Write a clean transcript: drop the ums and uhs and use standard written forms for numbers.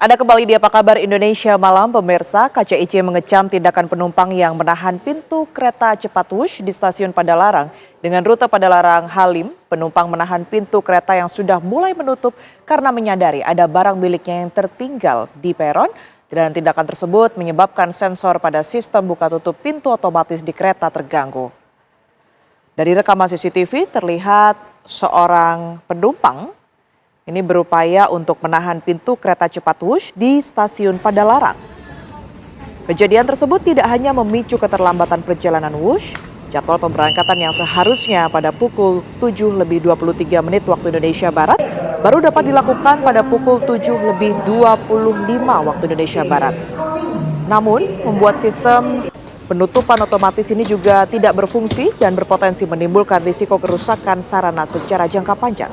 Ada kembali di Apa Kabar Indonesia Malam, pemirsa. KCIC mengecam tindakan penumpang yang menahan pintu kereta cepat Wush di stasiun Padalarang. Dengan rute Padalarang Halim, penumpang menahan pintu kereta yang sudah mulai menutup karena menyadari ada barang miliknya yang tertinggal di peron. Dan tindakan tersebut menyebabkan sensor pada sistem buka tutup pintu otomatis di kereta terganggu. Dari rekaman CCTV terlihat seorang penumpang ini berupaya untuk menahan pintu kereta cepat Wush di stasiun Padalarang. Kejadian tersebut tidak hanya memicu keterlambatan perjalanan Wush, jadwal pemberangkatan yang seharusnya pada pukul 7:23 waktu Indonesia Barat baru dapat dilakukan pada pukul 7:25 waktu Indonesia Barat. Namun, membuat sistem penutupan otomatis ini juga tidak berfungsi dan berpotensi menimbulkan risiko kerusakan sarana secara jangka panjang.